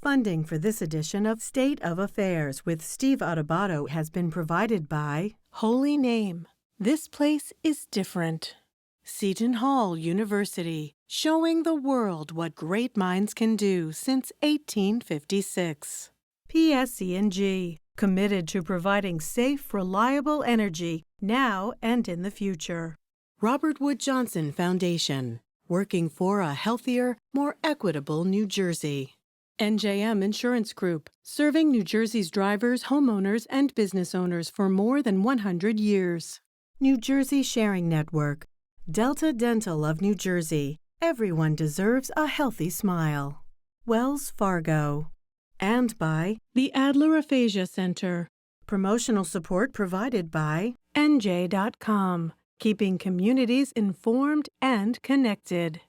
Funding for this edition of State of Affairs with Steve Adubato has been provided by Holy Name. This place is different. Seton Hall University, showing the world what great minds can do since 1856. PSE&G, committed to providing safe, reliable energy now and in the future. Robert Wood Johnson Foundation, working for a healthier, more equitable New Jersey. NJM Insurance Group, serving New Jersey's drivers, homeowners, and business owners for more than 100 years. New Jersey Sharing Network, Delta Dental of New Jersey. Everyone deserves a healthy smile. Wells Fargo. And by the Adler Aphasia Center. Promotional support provided by NJ.com, keeping communities informed and connected.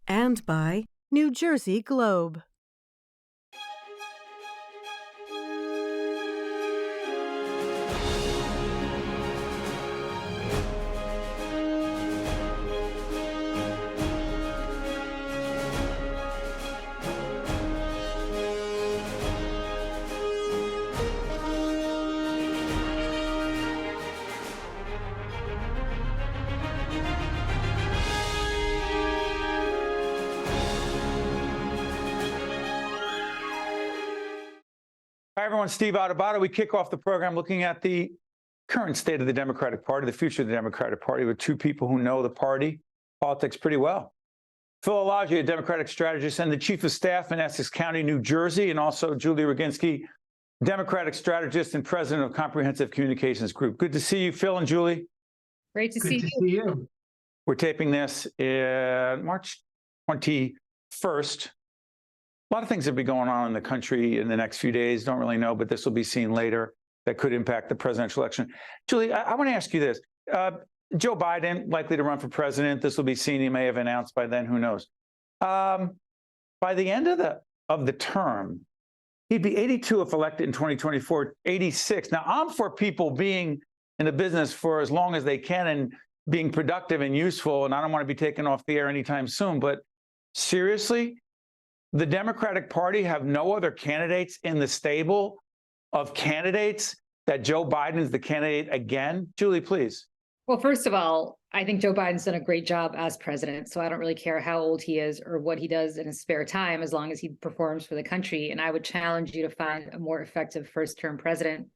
And by New Jersey Globe. Hi, everyone. Steve Adubato. We kick off the program looking at the current state of the Democratic Party, the future of the Democratic Party, with two people who know the party politics pretty well. Phil Alagia, a Democratic strategist and the chief of staff in Essex County, New Jersey, and also Julie Roginsky, Democratic strategist and president of Comprehensive Communications Group. Good to see you, Phil and Julie. Great to see you. We're taping this March 21st. A lot of things have been going on in the country in the next few days. Don't really know, but this will be seen later that could impact the presidential election. Julie, I want to ask you this. Joe Biden likely to run for president. This will be seen. He may have announced by then. Who knows? By the end of the term, he'd be 82 if elected in 2024, 86. Now, I'm for people being in the business for as long as they can and being productive and useful, and I don't want to be taken off the air anytime soon. But seriously, the Democratic Party have no other candidates in the stable of candidates that Joe Biden's the candidate again? Julie, please. Well, first of all, I think Joe Biden's done a great job as president, so I don't really care how old he is or what he does in his spare time, as long as he performs for the country. And I would challenge you to find a more effective first-term president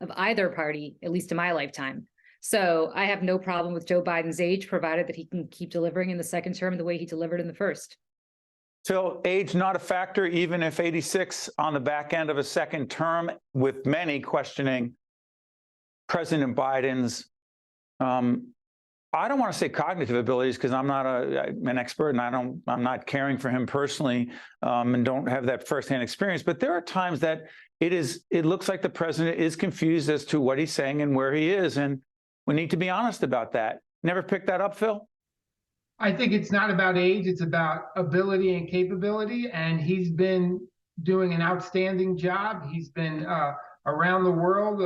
of either party, at least in my lifetime. So I have no problem with Joe Biden's age, provided that he can keep delivering in the second term the way he delivered in the first. Phil, age not a factor, even if 86 on the back end of a second term, with many questioning President Biden's, I don't want to say cognitive abilities, because I'm not an expert and I'm not caring for him personally, and don't have that firsthand experience. But there are times that it looks like the president is confused as to what he's saying and where he is. And we need to be honest about that. Never picked that up, Phil? I think it's not about age, it's about ability and capability, and he's been doing an outstanding job. He's been around the world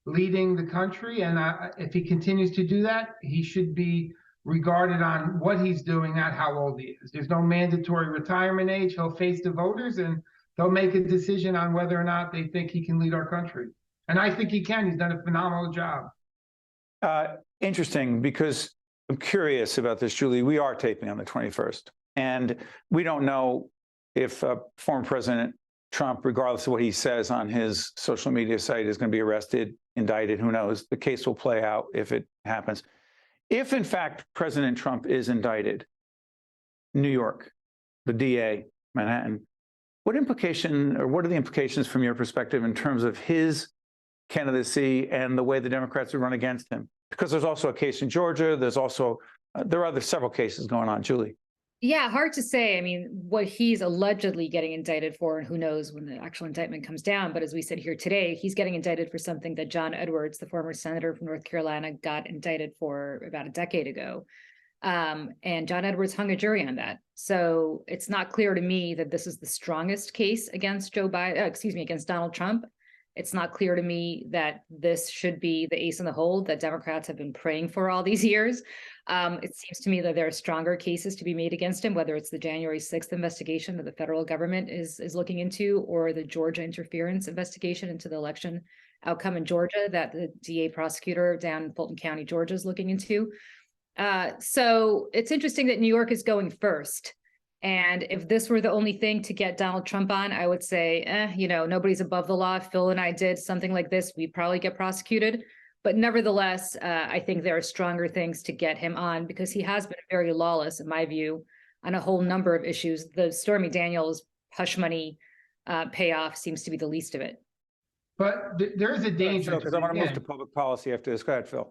leading the country, and if he continues to do that, he should be regarded on what he's doing, not how old he is. There's no mandatory retirement age. He'll face the voters, and they'll make a decision on whether or not they think he can lead our country. And I think he can. He's done a phenomenal job. Interesting, because I'm curious about this, Julie. We are taping on the 21st, and we don't know if former President Trump, regardless of what he says on his social media site, is going to be arrested, indicted. Who knows? The case will play out if it happens. If, in fact, President Trump is indicted, New York, the DA, Manhattan, what are the implications from your perspective in terms of his candidacy and the way the Democrats would run against him? Because there's also a case in Georgia. There's also there are several cases going on. Julie. Yeah, hard to say. I mean, what he's allegedly getting indicted for, and who knows when the actual indictment comes down. But as we said here today, he's getting indicted for something that John Edwards, the former senator from North Carolina, got indicted for about a decade ago. And John Edwards hung a jury on that. So it's not clear to me that this is the strongest case against against Donald Trump. It's not clear to me that this should be the ace in the hole that Democrats have been praying for all these years. It seems to me that there are stronger cases to be made against him, whether it's the January 6th investigation that the federal government is looking into, or the Georgia interference investigation into the election outcome in Georgia that the DA prosecutor down in Fulton County, Georgia is looking into. So it's interesting that New York is going first. And if this were the only thing to get Donald Trump on, I would say, nobody's above the law. If Phil and I did something like this, we'd probably get prosecuted. But nevertheless, I think there are stronger things to get him on, because he has been very lawless, in my view, on a whole number of issues. The Stormy Daniels hush money payoff seems to be the least of it. But there is a danger. Because I want to move to public policy after this. Go ahead, Phil.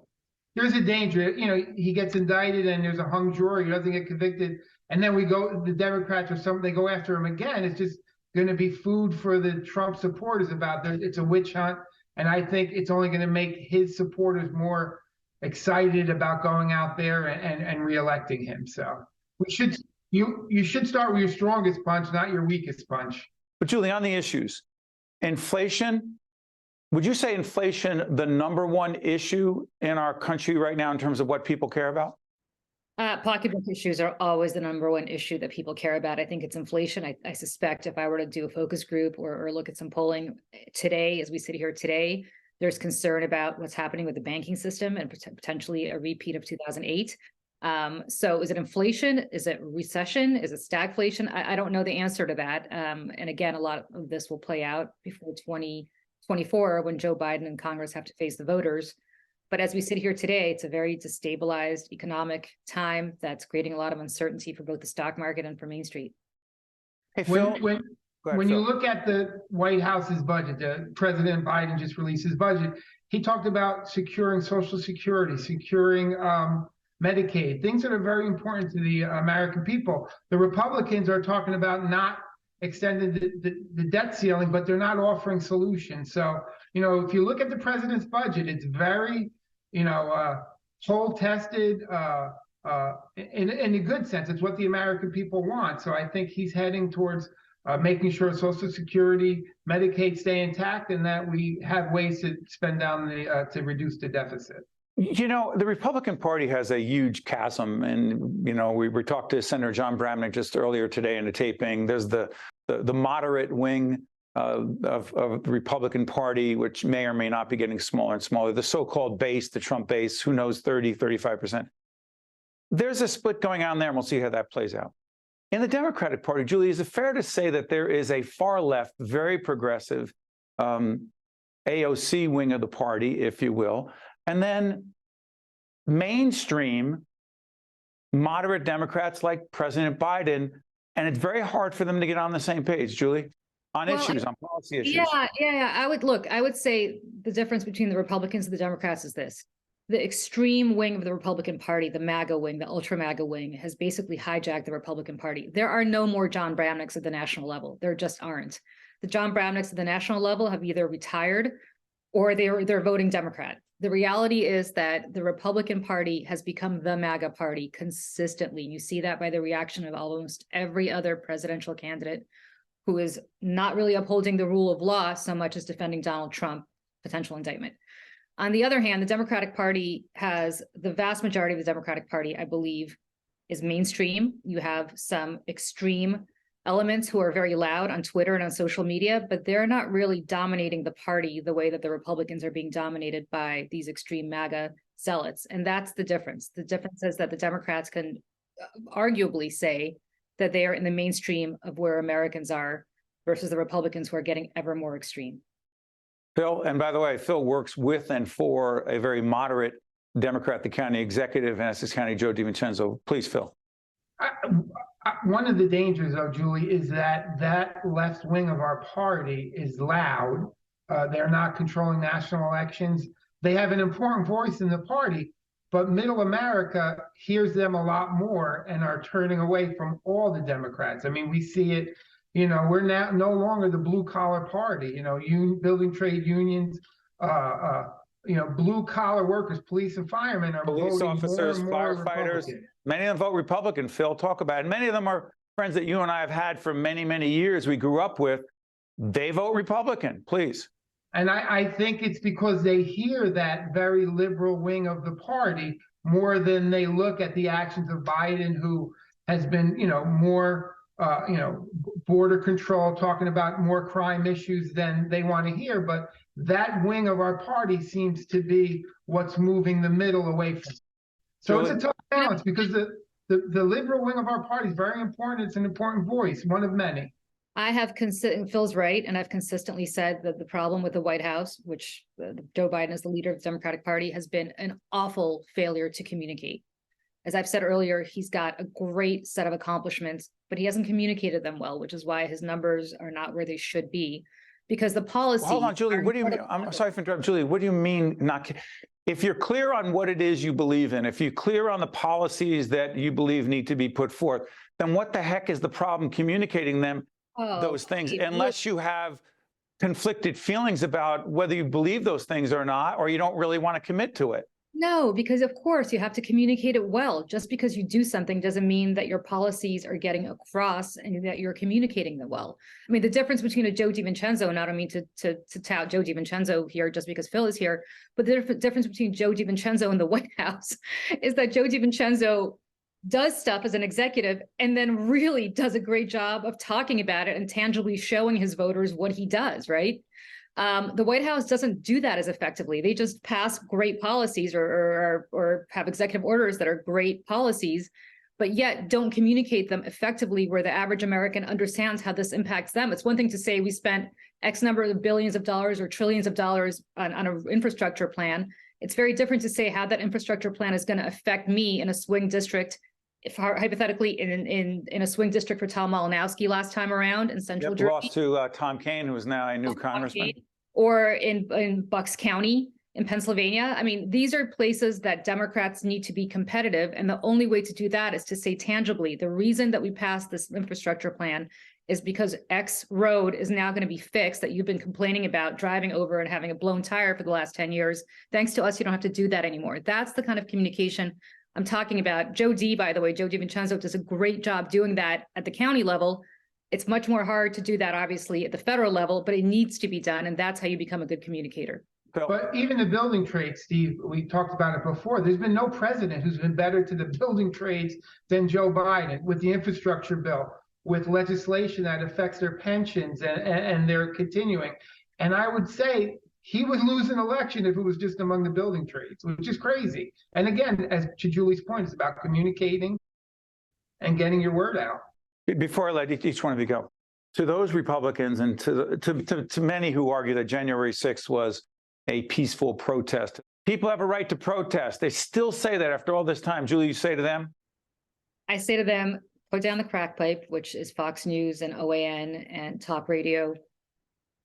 There's a danger. He gets indicted and there's a hung jury. He doesn't get convicted. And then the Democrats or something, they go after him again. It's just going to be food for the Trump supporters it's a witch hunt. And I think it's only going to make his supporters more excited about going out there and reelecting him. So you should start with your strongest punch, not your weakest punch. But Julie, on the issues, inflation, would you say inflation the number one issue in our country right now in terms of what people care about? Pocketbook issues are always the number one issue that people care about. I think it's inflation. I suspect if I were to do a focus group or look at some polling today, as we sit here today, there's concern about what's happening with the banking system and potentially a repeat of 2008. So is it inflation? Is it recession? Is it stagflation? I don't know the answer to that. And again, a lot of this will play out before 2024 when Joe Biden and Congress have to face the voters. But as we sit here today, it's a very destabilized economic time that's creating a lot of uncertainty for both the stock market and for Main Street. Hey, Phil. When you look at the White House's budget, President Biden just released his budget. He talked about securing Social Security, securing Medicaid, things that are very important to the American people. The Republicans are talking about not extending the debt ceiling, but they're not offering solutions. So, if you look at the president's budget, it's very, poll tested in a good sense. It's what the American people want. So I think he's heading towards making sure Social Security, Medicaid stay intact, and that we have ways to spend down to reduce the deficit. The Republican Party has a huge chasm, and we talked to Senator John Bramnick just earlier today in the taping. There's the moderate wing of the Republican Party, which may or may not be getting smaller and smaller. The so-called base, the Trump base, who knows, 30, 35%. There's a split going on there, and we'll see how that plays out. In the Democratic Party, Julie, is it fair to say that there is a far left, very progressive AOC wing of the party, if you will, and then mainstream moderate Democrats like President Biden, and it's very hard for them to get on the same page, Julie, on issues, on policy issues. Yeah. I would say the difference between the Republicans and the Democrats is this. The extreme wing of the Republican Party, the MAGA wing, the ultra MAGA wing, has basically hijacked the Republican Party. There are no more John Bramnicks at the national level. There just aren't. The John Bramnicks at the national level have either retired or they're voting Democrat. The reality is that the Republican Party has become the MAGA party consistently. You see that by the reaction of almost every other presidential candidate who is not really upholding the rule of law so much as defending Donald Trump, potential indictment. On the other hand, the Democratic Party has the vast majority of the Democratic Party, I believe, is mainstream. You have some extreme elements who are very loud on Twitter and on social media, but they're not really dominating the party the way that the Republicans are being dominated by these extreme MAGA zealots. And that's the difference. The difference is that the Democrats can arguably say that they are in the mainstream of where Americans are versus the Republicans who are getting ever more extreme. Phil, and by the way, Phil works with and for a very moderate Democrat, the county executive in Essex County, Joe DiVincenzo. Please, Phil. One of the dangers, Julie, is that left wing of our party is loud. They're not controlling national elections. They have an important voice in the party, but middle America hears them a lot more and are turning away from all the Democrats. I mean, we see it. We're now no longer the blue collar party. Building trade unions, blue collar workers, police and firemen are police voting officers, more and more firefighters. Republican. Many of them vote Republican. Phil, talk about it. And many of them are friends that you and I have had for many, many years. We grew up with. They vote Republican. Please. And I think it's because they hear that very liberal wing of the party more than they look at the actions of Biden, who has been, more, border control, talking about more crime issues than they want to hear. But that wing of our party seems to be what's moving the middle away from it. So It's a tough balance, because the liberal wing of our party is very important. It's an important voice, one of many. Phil's right, and I've consistently said that the problem with the White House, which Joe Biden is the leader of the Democratic Party, has been an awful failure to communicate. As I've said earlier, he's got a great set of accomplishments, but he hasn't communicated them well, which is why his numbers are not where they should be. Because the policy. Well, hold on, Julie. What do you mean? I'm sorry for interrupting, Julie. What do you mean not? If you're clear on what it is you believe in, if you're clear on the policies that you believe need to be put forth, then what the heck is the problem communicating them? Those things, unless you have conflicted feelings about whether you believe those things or not, or you don't really want to commit to it. No, because of course you have to communicate it well. Just because you do something doesn't mean that your policies are getting across and that you're communicating them well. I mean, the difference between a Joe DiVincenzo, and I don't mean to tout Joe DiVincenzo here just because Phil is here, but the difference between Joe DiVincenzo and the White House is that Joe DiVincenzo does stuff as an executive and then really does a great job of talking about it and tangibly showing his voters what he does, right? The White House doesn't do that as effectively. They just pass great policies or have executive orders that are great policies, but yet don't communicate them effectively where the average American understands how this impacts them. It's one thing to say we spent X number of billions of dollars or trillions of dollars on an infrastructure plan. It's very different to say how that infrastructure plan is going to affect me in a swing district, if hypothetically in a swing district for Tom Malinowski last time around in Central Jersey. Lost to Tom Kean, who is now a new congressman. Or in Bucks County in Pennsylvania. I mean, these are places that Democrats need to be competitive. And the only way to do that is to say tangibly, the reason that we passed this infrastructure plan is because X road is now going to be fixed that you've been complaining about driving over and having a blown tire for the last 10 years. Thanks to us, you don't have to do that anymore. That's the kind of communication I'm talking about. Joe DiVincenzo does a great job doing that at the county level. It's much more hard to do that, obviously, at the federal level, but it needs to be done. And that's how you become a good communicator. But even the building trades, Steve, we talked about it before. There's been no president who's been better to the building trades than Joe Biden with the infrastructure bill, with legislation that affects their pensions and they're continuing. And I would say he would lose an election if it was just among the building trades, which is crazy. And again, as to Julie's point, it's about communicating and getting your word out. Before I let each one of you go, to those Republicans and to many who argue that January 6th was a peaceful protest, people have a right to protest. They still say that after all this time. Julie, you say to them? I say to them, put down the crack pipe, which is Fox News and OAN and talk radio,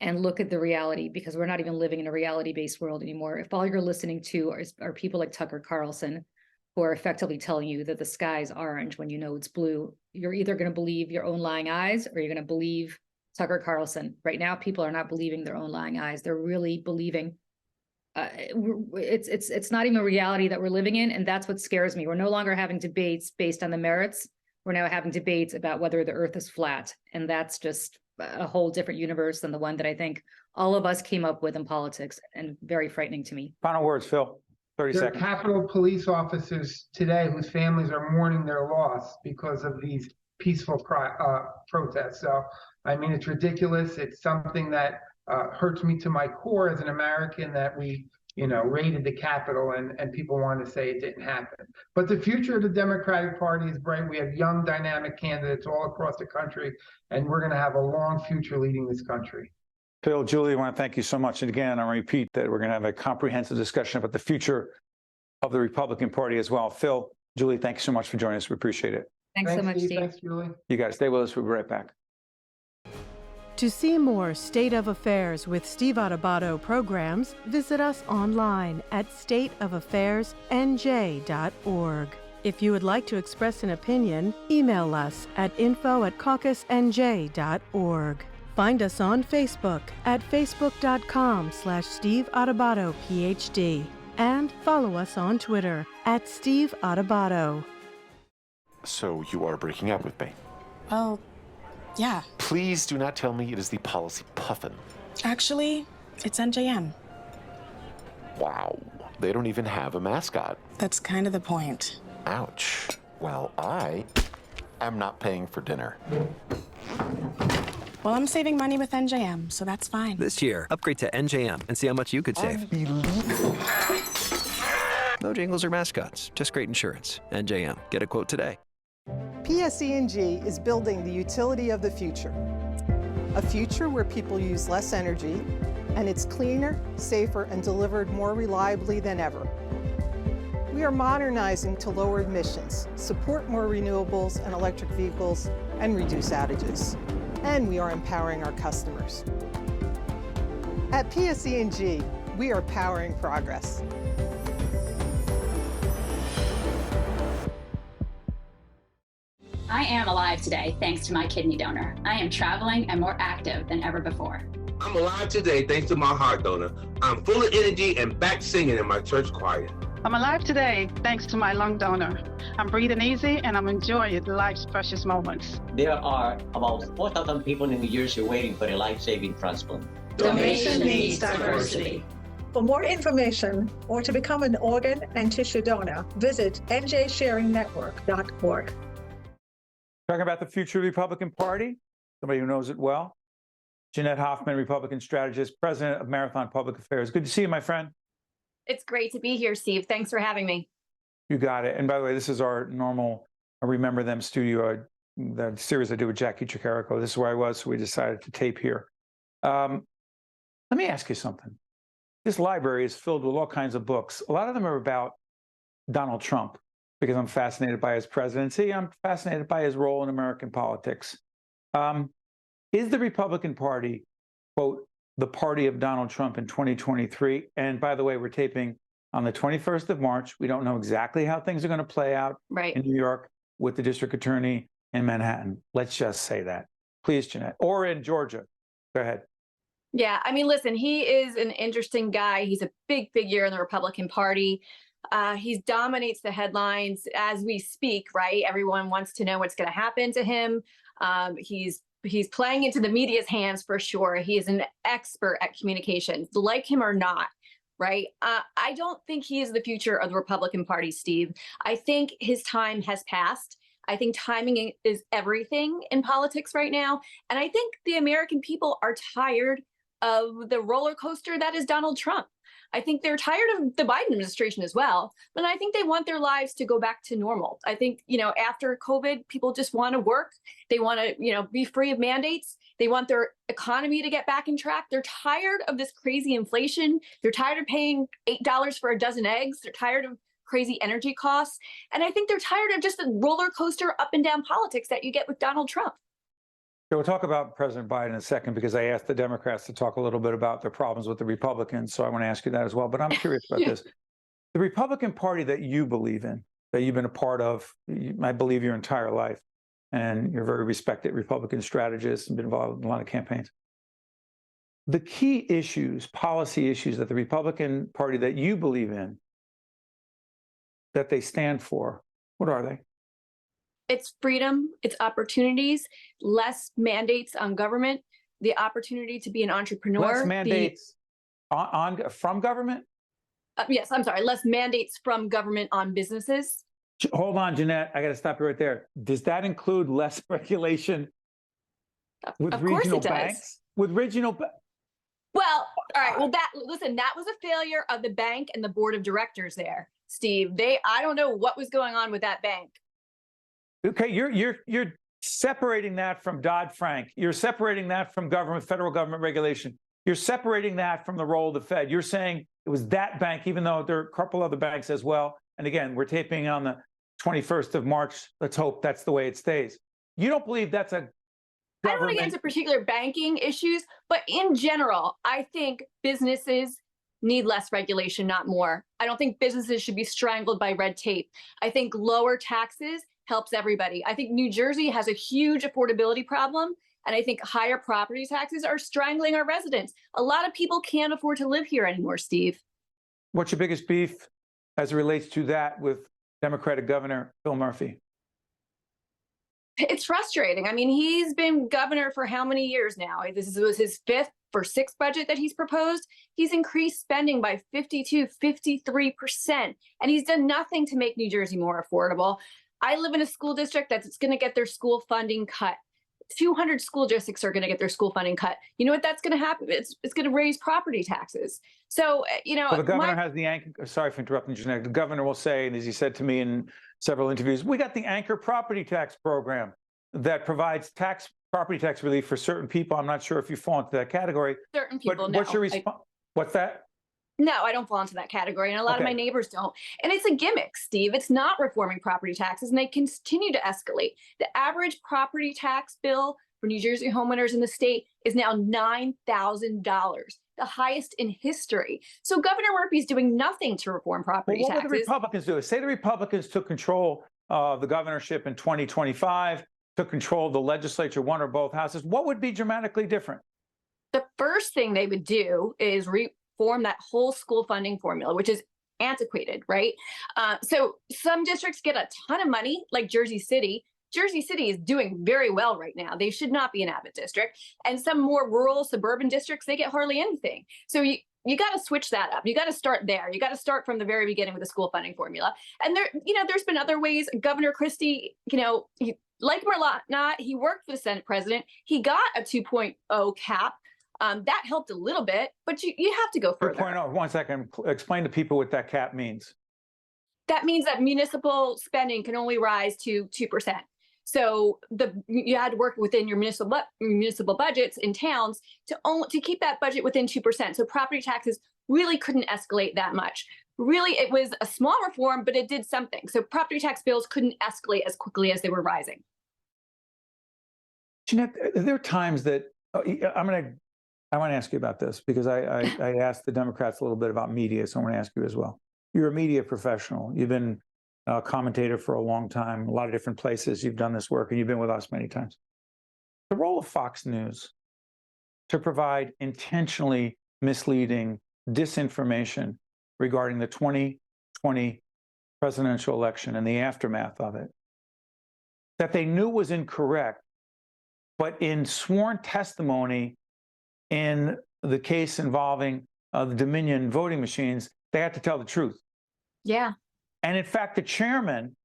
and look at the reality, because we're not even living in a reality-based world anymore. If all you're listening to are people like Tucker Carlson, who are effectively telling you that the sky is orange when you know it's blue, you're either going to believe your own lying eyes or you're going to believe Tucker Carlson. Right now, people are not believing their own lying eyes. They're really believing. It's not even a reality that we're living in, and that's what scares me. We're no longer having debates based on the merits. We're now having debates about whether the earth is flat, and that's just a whole different universe than the one that I think all of us came up with in politics, and very frightening to me. Final words, Phil. 30 There are seconds. Capitol Police officers today whose families are mourning their loss because of these peaceful protests. So, I mean, it's ridiculous. It's something that hurts me to my core as an American that we, raided the Capitol and people want to say it didn't happen. But the future of the Democratic Party is bright. We have young, dynamic candidates all across the country, and we're going to have a long future leading this country. Phil, Julie, I want to thank you so much. And again, I'll repeat that we're going to have a comprehensive discussion about the future of the Republican Party as well. Phil, Julie, thank you so much for joining us. We appreciate it. Thanks so much, Steve. Thanks, Julie. You guys stay with us. We'll be right back. To see more State of Affairs with Steve Adubato programs, visit us online at stateofaffairsnj.org. If you would like to express an opinion, email us at info@caucusnj.org. Find us on Facebook at facebook.com/Steve Adubato PhD, and follow us on Twitter at Steve Adubato. So you are breaking up with me? Well, yeah. Please do not tell me it is the policy puffin. Actually, It's NJM. Wow, they don't even have a mascot. That's kind of the point. Ouch. Well, I am not paying for dinner. Well, I'm saving money with NJM, so that's fine. This year, upgrade to NJM and see how much you could save. Unbelievable. No jingles or mascots, just great insurance. NJM. Get a quote today. PSE&G is building the utility of the future. A future where people use less energy, and it's cleaner, safer, and delivered more reliably than ever. We are modernizing to lower emissions, support more renewables and electric vehicles, and reduce outages. And we are empowering our customers. At PSE&G, we are powering progress. I am alive today thanks to my kidney donor. I am traveling and more active than ever before. I'm alive today thanks to my heart donor. I'm full of energy and back singing in my church choir. I'm alive today thanks to my lung donor. I'm breathing easy and I'm enjoying life's precious moments. There are about 4,000 people in New Jersey waiting for a life-saving transplant. Donation needs diversity. For more information or to become an organ and tissue donor, visit njsharingnetwork.org. Talking about the future of the Republican Party, somebody who knows it well. Jeanette Hoffman, Republican strategist, president of Marathon Public Affairs. Good to see you, my friend. It's great to be here, Steve. Thanks for having me. You got it. And by the way, this is our normal Remember Them studio, the series I do with Jackie Chicarico. This is where I was, so we decided to tape here. Let me ask you something. This library is filled with all kinds of books. A lot of them are about Donald Trump, because I'm fascinated by his presidency. I'm fascinated by his role in American politics. Is the Republican Party, quote, the party of Donald Trump in 2023? And by the way, we're taping on the 21st of March. We don't know exactly how things are going to play out in New York with the district attorney in Manhattan. Let's just say that. Please, Jeanette. Or in Georgia. Go ahead. Yeah, I mean, listen, he is an interesting guy. He's a big figure in the Republican Party. He dominates the headlines as we speak, right? Everyone wants to know what's going to happen to him. He's playing into the media's hands for sure. He is an expert at communications, like him or not, right? I don't think he is the future of the Republican Party, Steve. I think his time has passed. I think timing is everything in politics right now. And I think the American people are tired of the roller coaster that is Donald Trump. I think they're tired of the Biden administration as well, but I think they want their lives to go back to normal. I think, after COVID, people just want to work. They want to, be free of mandates. They want their economy to get back in track. They're tired of this crazy inflation. They're tired of paying $8 for a dozen eggs. They're tired of crazy energy costs. And I think they're tired of just the roller coaster up and down politics that you get with Donald Trump. We'll talk about President Biden in a second, because I asked the Democrats to talk a little bit about their problems with the Republicans. So I want to ask you that as well. But I'm curious about this. The Republican Party that you believe in, that you've been a part of, I believe, your entire life, and you're a very respected Republican strategist and been involved in a lot of campaigns. The key issues, policy issues that the Republican Party that you believe in, that they stand for, what are they? It's freedom, it's opportunities, less mandates on government, the opportunity to be an entrepreneur. Less mandates from government? Yes, I'm sorry, less mandates from government on businesses. Hold on, Jeanette, I got to stop you right there. Does that include less regulation with regional banks? With regional Well, all right, well, that was a failure of the bank and the board of directors there, Steve. I don't know what was going on with that bank. Okay, you're separating that from Dodd-Frank. You're separating that from federal government regulation. You're separating that from the role of the Fed. You're saying it was that bank, even though there are a couple other banks as well. And again, we're taping on the 21st of March. Let's hope that's the way it stays. You don't believe that's a government... I don't want to get into particular banking issues, but in general, I think businesses need less regulation, not more. I don't think businesses should be strangled by red tape. I think lower taxes helps everybody. I think New Jersey has a huge affordability problem, and I think higher property taxes are strangling our residents. A lot of people can't afford to live here anymore, Steve. What's your biggest beef as it relates to that with Democratic Governor Phil Murphy? It's frustrating. I mean, he's been governor for how many years now? Was his fifth or sixth budget that he's proposed. He's increased spending by 52, 53%, and he's done nothing to make New Jersey more affordable. I live in a school district that's going to get their school funding cut. 200 school districts are going to get their school funding cut. You know what that's going to happen? It's going to raise property taxes. So, well, the governor has the anchor. Sorry for interrupting, Jeanette. The governor will say, and as he said to me in several interviews, we got the anchor property tax program that provides property tax relief for certain people. I'm not sure if you fall into that category. Certain people, but what's your response? What's that? No, I don't fall into that category, and a lot of my neighbors don't. And it's a gimmick, Steve. It's not reforming property taxes, and they continue to escalate. The average property tax bill for New Jersey homeowners in the state is now $9,000, the highest in history. So Governor Murphy's doing nothing to reform property taxes. What would the Republicans do? Say the Republicans took control of the governorship in 2025, took control of the legislature, one or both houses. What would be dramatically different? The first thing they would do is reform that whole school funding formula, which is antiquated, right? So some districts get a ton of money, like Jersey City. Jersey City is doing very well right now. They should not be an Abbott district. And some more rural suburban districts, they get hardly anything. So you got to switch that up. You got to start there. You got to start from the very beginning with the school funding formula. And there's been other ways. Governor Christie, like him or not, he worked for the Senate president. He got a 2.0 cap. That helped a little bit, but you have to go further. 2.0, 1 second. Explain to people what that cap means. That means that municipal spending can only rise to 2%. So you had to work within your municipal budgets in towns to keep that budget within 2%. So property taxes really couldn't escalate that much. Really, it was a small reform, but it did something. So property tax bills couldn't escalate as quickly as they were rising. Jeanette, there are times that I want to ask you about this because I asked the Democrats a little bit about media, so I want to ask you as well. You're a media professional. You've been a commentator for a long time, a lot of different places. You've done this work, and you've been with us many times. The role of Fox News to provide intentionally misleading disinformation regarding the 2020 presidential election and the aftermath of it, that they knew was incorrect, but in sworn testimony in the case involving the Dominion voting machines, they had to tell the truth. Yeah. And in fact, the chairman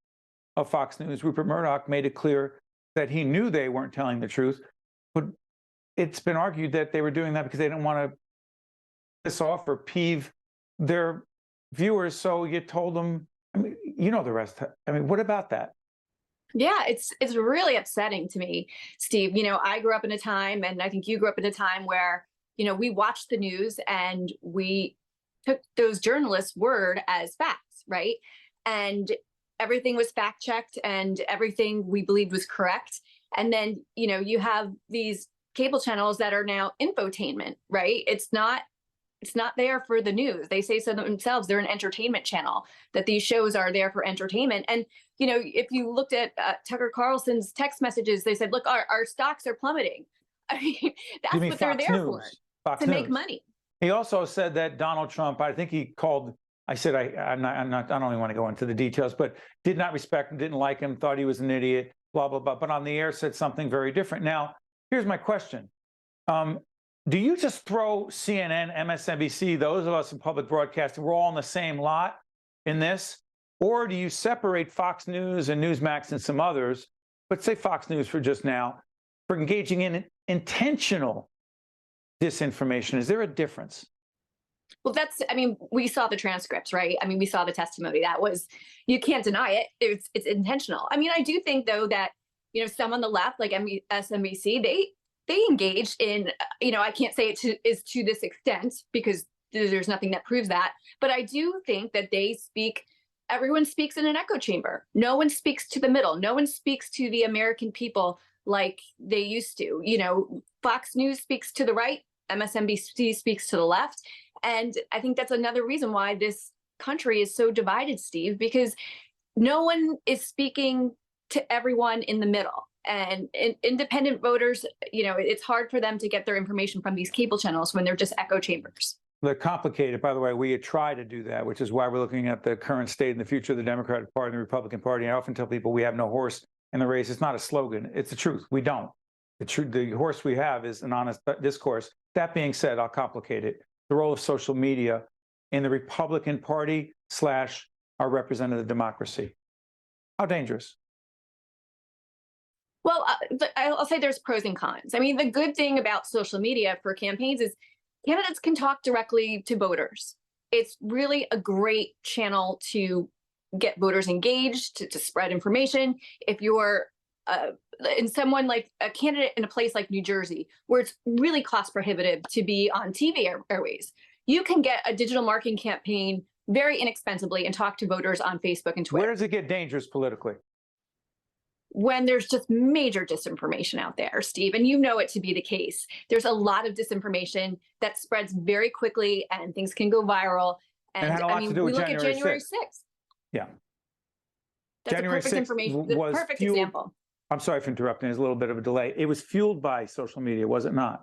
of Fox News, Rupert Murdoch, made it clear that he knew they weren't telling the truth, but it's been argued that they were doing that because they didn't want to piss off or peeve their viewers. So you told them, I mean, you know the rest. I mean, what about that? Yeah, it's really upsetting to me, Steve. I grew up in a time, and I think you grew up in a time where, we watched the news and we took those journalists' word as facts, right? And everything was fact checked and everything we believed was correct. And then, you have these cable channels that are now infotainment, right? It's not there for the news. They say so themselves. They're an entertainment channel, that these shows are there for entertainment. And, if you looked at Tucker Carlson's text messages, they said, look, our stocks are plummeting. I mean, that's what they're there for, to make money. He also said that Donald Trump, I think he called, I said, I don't even want to go into the details, but did not respect him, didn't like him, thought he was an idiot, blah, blah, blah. But on the air said something very different. Now, here's my question. Do you just throw CNN, MSNBC, those of us in public broadcasting, we're all in the same lot in this? Or do you separate Fox News and Newsmax and some others, but say Fox News for just now, for engaging in intentional disinformation? Is there a difference? Well, we saw the transcripts, right? We saw the testimony. That was, you can't deny it. It's intentional. I do think, though, that, some on the left, like MSNBC, they engaged in, I can't say it is to this extent because there's nothing that proves that. But I do think that everyone speaks in an echo chamber. No one speaks to the middle. No one speaks to the American people like they used to. Fox News speaks to the right. MSNBC speaks to the left. And I think that's another reason why this country is so divided, Steve, because no one is speaking to everyone in the middle. And independent voters, it's hard for them to get their information from these cable channels when they're just echo chambers. They're complicated. By the way, we try to do that, which is why we're looking at the current state and the future of the Democratic Party and the Republican Party. I often tell people we have no horse in the race. It's not a slogan. It's the truth. We don't. The horse we have is an honest discourse. That being said, I'll complicate it. The role of social media in the Republican Party / our representative democracy. How dangerous? Well, I'll say there's pros and cons. I mean, the good thing about social media for campaigns is candidates can talk directly to voters. It's really a great channel to get voters engaged, to spread information. If you're in someone like a candidate in a place like New Jersey, where it's really cost prohibitive to be on TV airways, you can get a digital marketing campaign very inexpensively and talk to voters on Facebook and Twitter. Where does it get dangerous politically? When there's just major disinformation out there, Steve, and you know it to be the case. There's a lot of disinformation that spreads very quickly and things can go viral. And had a lot I mean, to do we with look at January 6th. Yeah. That's January a perfect 6th information, the was perfect fueled, example. I'm sorry for interrupting. There's a little bit of a delay. It was fueled by social media, was it not?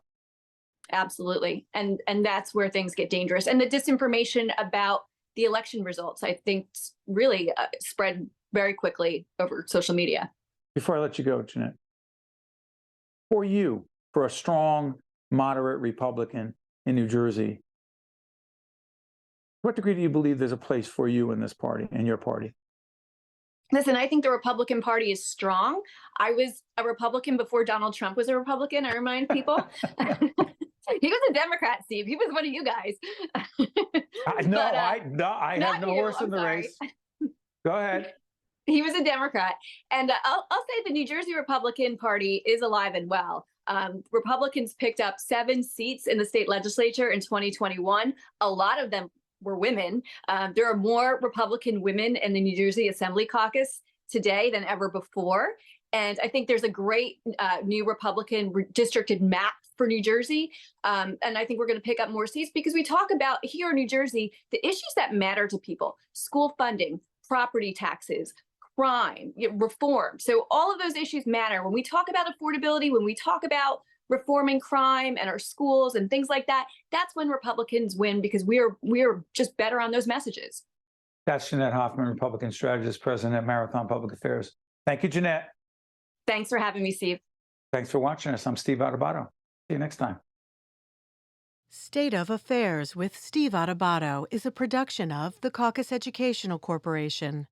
Absolutely. And that's where things get dangerous. And the disinformation about the election results, I think, really spread very quickly over social media. Before I let you go, Jeanette, for you, for a strong, moderate Republican in New Jersey, to what degree do you believe there's a place for you in this party, in your party? Listen, I think the Republican Party is strong. I was a Republican before Donald Trump was a Republican, I remind people. He was a Democrat, Steve. He was one of you guys. I have no horse in the race. Go ahead. He was a Democrat. And I'll say the New Jersey Republican Party is alive and well. Republicans picked up 7 seats in the state legislature in 2021. A lot of them were women. There are more Republican women in the New Jersey Assembly Caucus today than ever before. And I think there's a great new Republican redistricted map for New Jersey. And I think we're going to pick up more seats because we talk about here in New Jersey, the issues that matter to people: school funding, property taxes, crime, reform. So all of those issues matter. When we talk about affordability, when we talk about reforming crime and our schools and things like that, that's when Republicans win because we are just better on those messages. That's Jeanette Hoffman, Republican strategist, president at Marathon Public Affairs. Thank you, Jeanette. Thanks for having me, Steve. Thanks for watching us. I'm Steve Adubato. See you next time. State of Affairs with Steve Adubato is a production of the Caucus Educational Corporation.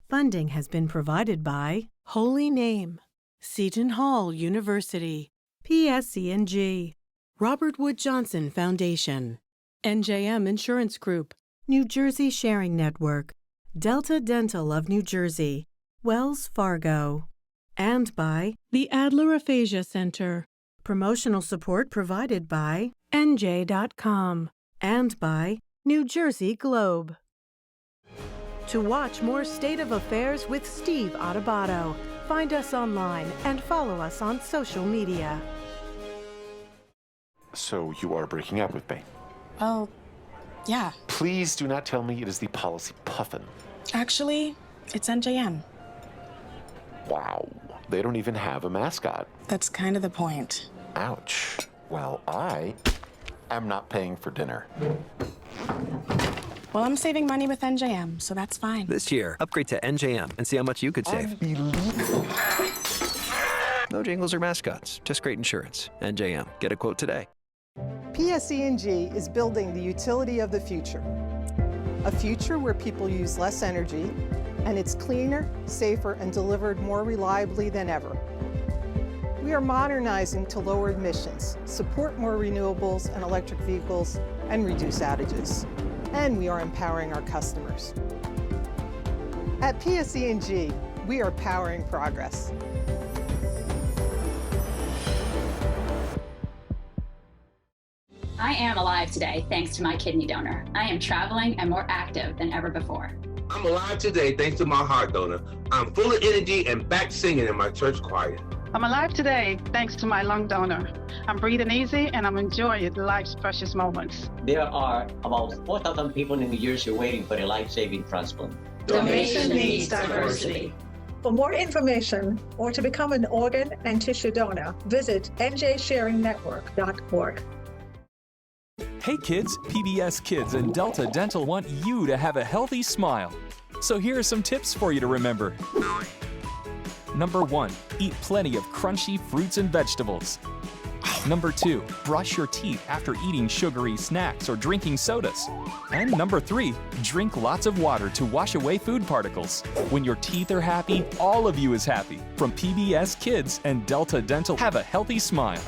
Funding has been provided by Holy Name, Seton Hall University, PSE&G, Robert Wood Johnson Foundation, NJM Insurance Group, New Jersey Sharing Network, Delta Dental of New Jersey, Wells Fargo, and by the Adler Aphasia Center. Promotional support provided by NJ.com and by New Jersey Globe. To watch more State of Affairs with Steve Adubato, find us online and follow us on social media. So you are breaking up with me? Well, yeah. Please do not tell me it is the policy puffin. Actually, it's NJM. Wow. They don't even have a mascot. That's kind of the point. Ouch. Well, I am not paying for dinner. Well, I'm saving money with NJM, so that's fine. This year, upgrade to NJM and see how much you could save. Unbelievable. No jingles or mascots, just great insurance. NJM. Get a quote today. PSE&G is building the utility of the future. A future where people use less energy, and it's cleaner, safer, and delivered more reliably than ever. We are modernizing to lower emissions, support more renewables and electric vehicles, and reduce outages. And we are empowering our customers. At PSE&G, we are powering progress. I am alive today thanks to my kidney donor. I am traveling and more active than ever before. I'm alive today thanks to my heart donor. I'm full of energy and back singing in my church choir. I'm alive today thanks to my lung donor. I'm breathing easy and I'm enjoying life's precious moments. There are about 4,000 people in New Jersey waiting for a life-saving transplant. Donation needs diversity. For more information or to become an organ and tissue donor, visit njsharingnetwork.org. Hey kids, PBS Kids and Delta Dental want you to have a healthy smile. So here are some tips for you to remember. Number 1, eat plenty of crunchy fruits and vegetables. Number 2, brush your teeth after eating sugary snacks or drinking sodas. And number 3, drink lots of water to wash away food particles. When your teeth are happy, all of you is happy. From PBS Kids and Delta Dental, have a healthy smile.